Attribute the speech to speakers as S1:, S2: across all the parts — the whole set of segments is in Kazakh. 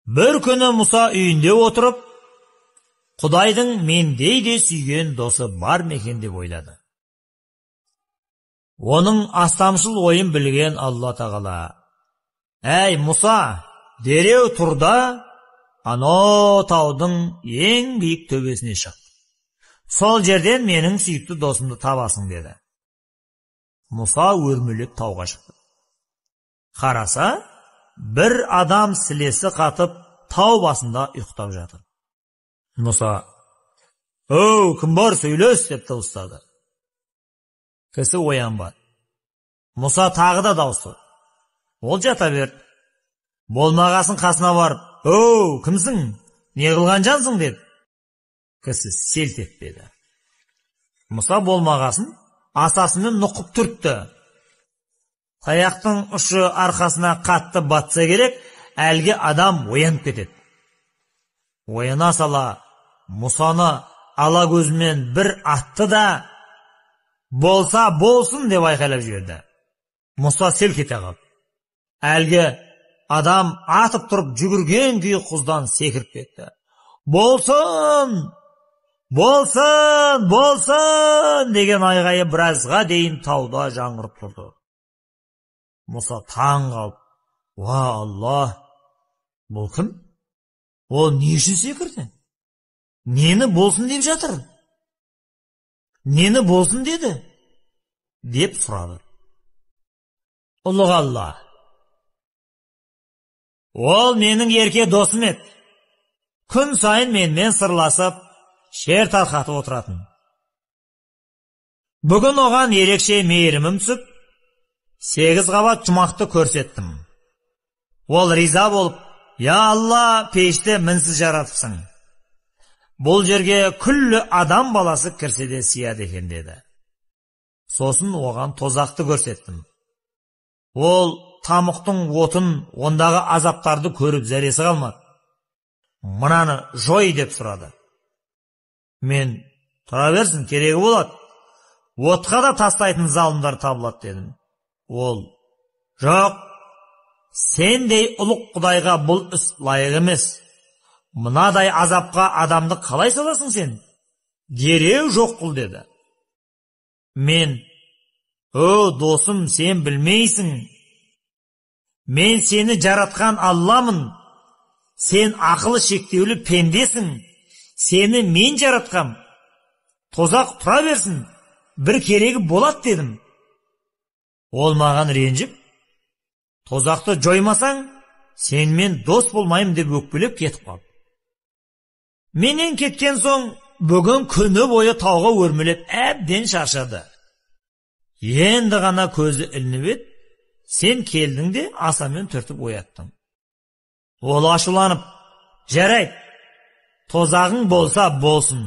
S1: Bir күні Мұса үйінде отырып, Құдайдың мендей де сүйген досы бар ма екен деп ойлады. Оның астамшыл ойын білген Алла тағала: "Әй Мұса, дереу тұр да, ано таудың ең биік төбесіне шық. Сол жерден менің сүйікті досымды табасың" деді. Мұса өрмелеп тауға шықты. Қараса, бір адам сілесі қатып тау басында ұйықтап жатыр. Мұса: "Оу, кім бар, сөйлес" деп дауыстады. Кісі оянбады. Мұса тағы да дауыстады. Ол жата берді. Болмағасын қасына барып: "Оу, кімсің? Не қылған жансың?" деді. Кісі селт етпеді. Мұса болмағасын асасымен нұқып түртті. Таяқтың ұшы арқасына қатты батса керек, әлгі адам оянып кетеді. Ояна сала, Мұсаны ала көзімен бір атты да: "Болса болсын" деп айқайлап жіберді. Мұса селк ете қалды. Әлгі адам атып тұрып жүгірген күйі құздан секіріп кетті. "Болсын! Болсын! Болсын!" деген айғайы біразға дейін тауда жаңғырып тұрды. Мұса таң қалып: "Уа Алла, бұл кім? Ол не үшін секірді? Нені болсын деп жатыр? Нені болсын деді?" деп сұрады. "Ұлық Алла, ол менің ерке досым еді. Күн сайын менімен сырласып, шер тарқатып отыратын. Бүгін оған ерекше мейірімім түсіп, 8 қабат жұмақты көрсеттім. Ол риза болып: 'Я Алла, пешті мінсіз жаратыпсың. Бұл жерге күллі адам баласы кірсе де сияды екен' деді. Сосын оған тозақты көрсеттім. Ол тамұқтың отын, ондағы азаптарды көріп зәресі қалмады. Мынаны жой" деп сұрады. "Мен: 'Тұра берсін, керегі болады. Отқа да тастайтын залымдар табылады" дедім. Ол: "Жоқ, сендей ұлық Құдайға бұл іс лайық емес. Мынадай азапқа адамды қалай саласың сен? Дереу жоқ қыл" деді. Мен: "О, досым, сен білмейсің. Мен сені жаратқан Алламын. Сен ақылы шектеулі пендесің. Сені мен жаратқам. Тозақ тұра берсін, бір керегі болады" дедім. Ол маған ренжіп: "Тозақты жоймасаң, сенімен дос болмайым" деп өкпелеп кетіп қалды. Менен кеткен соң, бүгін күні бойы тауға өрмелеп әбден шаршады. Енді ғана көзі ілініп еді, сен келдің де асамен түртіп ояттың. Ол ашуланып: "Жарайды, тозағың болса болсын.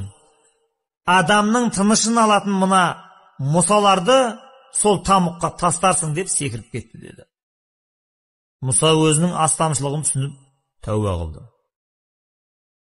S1: Адамның тынышын алатын мына мұсаларды сол тамұққа тастарсың" деп секіріп кетті деді. Мұса өзінің астамшылығын түсініп тәуба қылды.